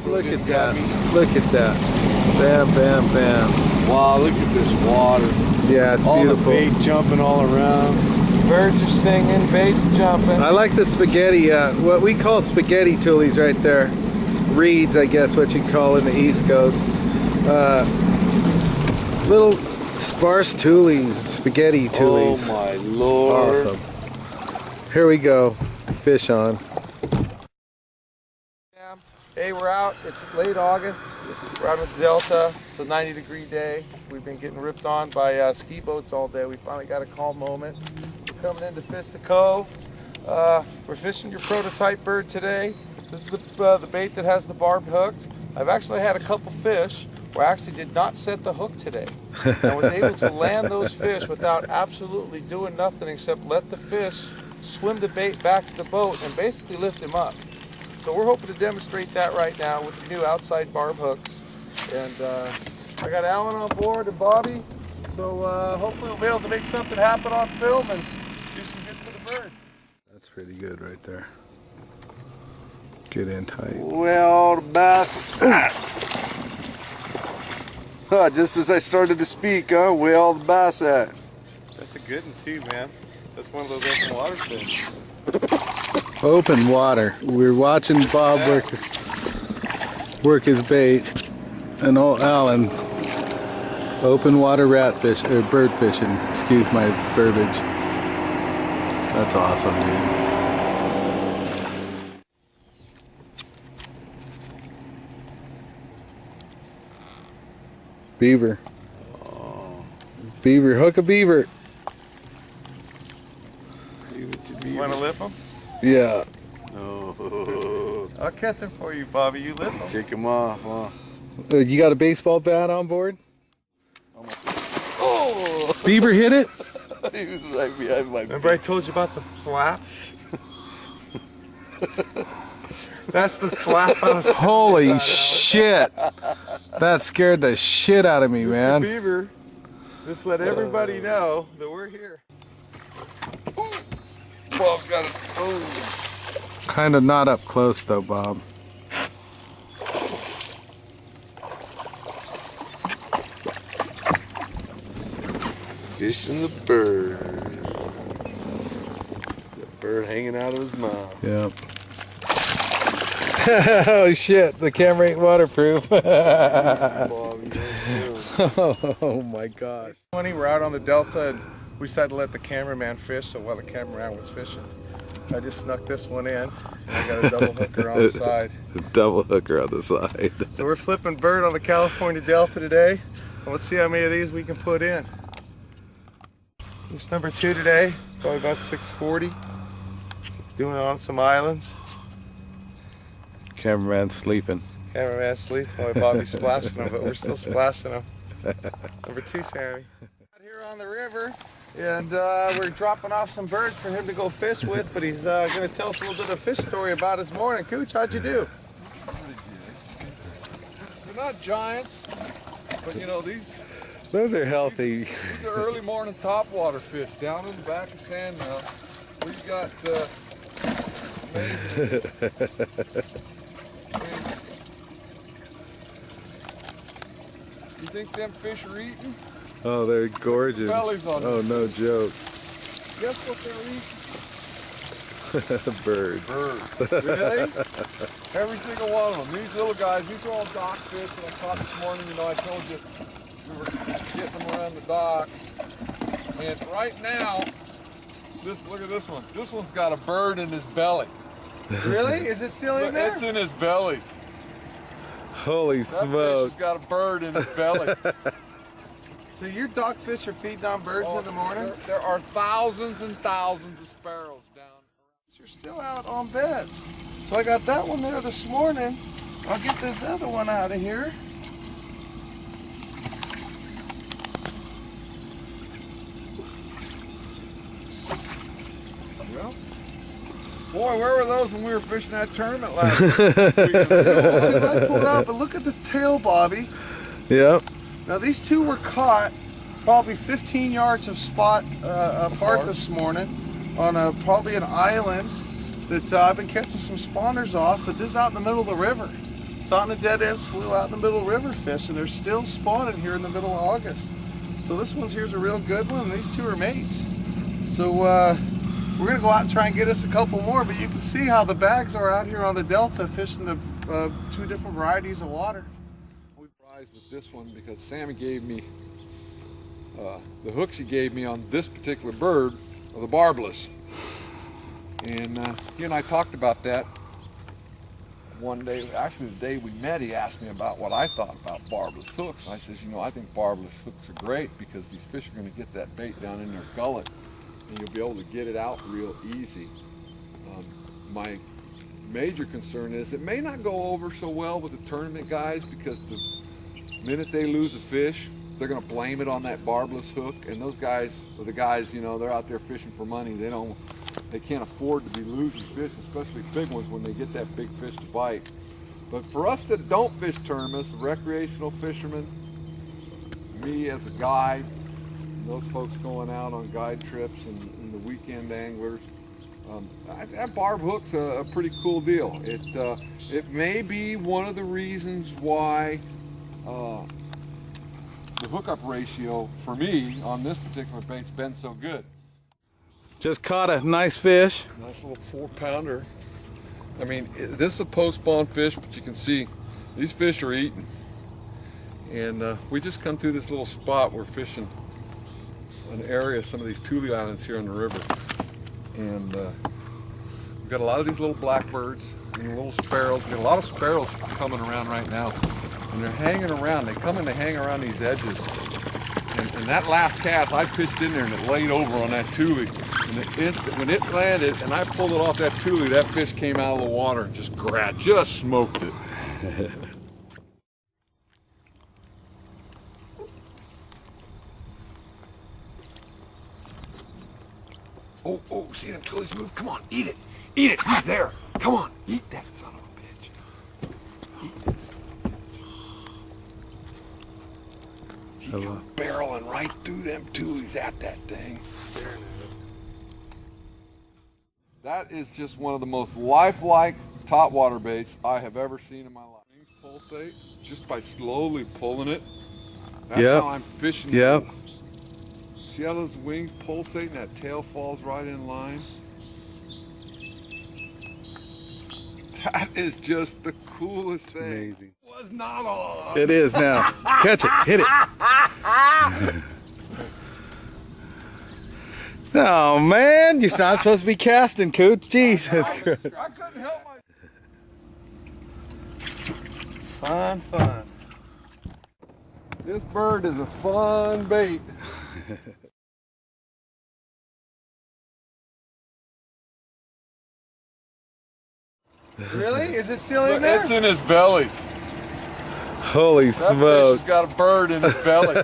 Look at that. Look at that. Bam, bam, bam. Wow, look at this water. Yeah, it's all beautiful. All the bait jumping all around. Birds are singing, bait's jumping. I like the spaghetti, what we call spaghetti toolies right there. Reeds, I guess what you call in the East Coast. Little sparse toolies, spaghetti toolies. Oh my Lord. Awesome. Here we go. Fish on. Hey, we're out. It's late August. We're out at the Delta. It's a 90-degree day. We've been getting ripped on by ski boats all day. We finally got a calm moment. We're coming in to fish the cove. We're fishing your prototype bird today. This is the bait that has the barbed hooked. I've actually had a couple fish where I actually did not set the hook today. I was able to land those fish without absolutely doing nothing except let the fish swim the bait back to the boat and basically lift him up. So we're hoping to demonstrate that right now with the new outside barb hooks. And I got Alan on board and Bobby. So hopefully we'll be able to make something happen on film and do some good for the bird. That's pretty good right there. Get in tight. Well, the bass. Just as I started to speak, where all the bass at? That's a good one too, man. That's one of those open water fish. Open water. We're watching Bob work his bait, and old Alan open water ratfish or bird fishing. Excuse my verbiage. That's awesome, dude. Beaver. Oh. Beaver. Hook a beaver. You want to lip him? Yeah. No. I'll catch him for you, Bobby. You lip him. Take him off, huh? You got a baseball bat on board? Oh! Beaver hit it? He was right behind my Remember I told you about the flap? That's the flap I was Holy shit. That scared the shit out of me, man. Beaver, just let everybody know that we're here. Bob's got it. Oh. Kind of not up close though, Bob. Fishing the bird. The bird hanging out of his mouth. Yep. Oh shit, the camera ain't waterproof. Oh my gosh. We're out on the Delta and we decided to let the cameraman fish, so while the cameraman was fishing, I just snuck this one in and I got a double hooker on the side. A double hooker on the side. So we're flipping bird on the California Delta today. And let's see how many of these we can put in. This number 2 today, probably about 640. Doing it on some islands. Cameraman sleeping. Cameraman sleeping while Bobby's splashing them, but we're still splashing them. Number 2, Sammy. Out here on the river, and we're dropping off some birds for him to go fish with, but he's going to tell us a little bit of a fish story about his morning. Cooch, how'd you do? They're not giants, but you know, these Those are healthy. these are early morning topwater fish down in the back of Sandmill. We've got amazing. You think them fish are eating? Oh, they're gorgeous. Bellies on Oh, them. no joke. Guess what they're eating? Birds. Birds. Really? Every single one of them. These little guys, these are all dock fish that I caught this morning. You know, I told you we were getting them around the docks. And right now, look at this one. This one's got a bird in his belly. Really? Is it still in there? It's in his belly. Holy That fish smokes. has got a bird in his belly. So your dock fish are feeding on birds in the morning? There are thousands and thousands of sparrows down. You're still out on beds. So I got that one there this morning. I'll get this other one out of here. Well, boy, where were those when we were fishing that tournament last week? I pulled out, but look at the tail, Bobby. Yep. Now these two were caught probably 15 yards of spot apart this morning on probably an island that I've been catching some spawners off, but this is out in the middle of the river. Saw it in a dead end slough out in the middle of river fish, and they're still spawning here in the middle of August. So this one's here's a real good one, and these two are mates. So we're gonna go out and try and get us a couple more, but you can see how the bags are out here on the delta fishing the two different varieties of water. We surprised with this one because Sammy gave me the hooks he gave me on this particular bird are the barbless. And he and I talked about that one day. Actually, the day we met, he asked me about what I thought about barbless hooks. And I says, you know, I think barbless hooks are great because these fish are going to get that bait down in their gullet and you'll be able to get it out real easy. My major concern is it may not go over so well with the tournament guys because the minute they lose a fish, they're going to blame it on that barbless hook. And those guys, or the guys, you know, they're out there fishing for money. They can't afford to be losing fish, especially big ones when they get that big fish to bite. But for us that don't fish tournaments, recreational fishermen, me as a guide, those folks going out on guide trips and the weekend anglers, that barb hook's a pretty cool deal. It may be one of the reasons why the hookup ratio for me on this particular bait's been so good. Just caught a nice fish. Nice little 4-pounder. I mean, this is a post-spawn fish, but you can see these fish are eating. And we just come through this little spot. We're fishing an area of some of these tule islands here on the river. And we've got a lot of these little blackbirds and little sparrows. We've got a lot of sparrows coming around right now. And they're hanging around. They come and they hang around these edges. And that last cast, I pitched in there and it laid over on that tule. And when it landed and I pulled it off that tule, that fish came out of the water and just smoked it. Oh, see them tules move? Come on, eat it. Eat it. He's there. Come on, eat that son of a bitch. Eat that son of a bitch. He come barreling right through them tules at that thing. That is just one of the most lifelike topwater baits I have ever seen in my life. Wings pulsate just by slowly pulling it. That's how I'm fishing. Yep. See how those wings pulsate and that tail falls right in line? That is just the coolest thing. Amazing. It was not on. It is now. Catch it. Hit it. Oh man, you're not supposed to be casting, Coach. Jesus Christ. I couldn't help Fun, fun. This bird is a fun bait. Really? Is it still in there? It's in his belly. Holy That fish smokes. has got a bird in his belly.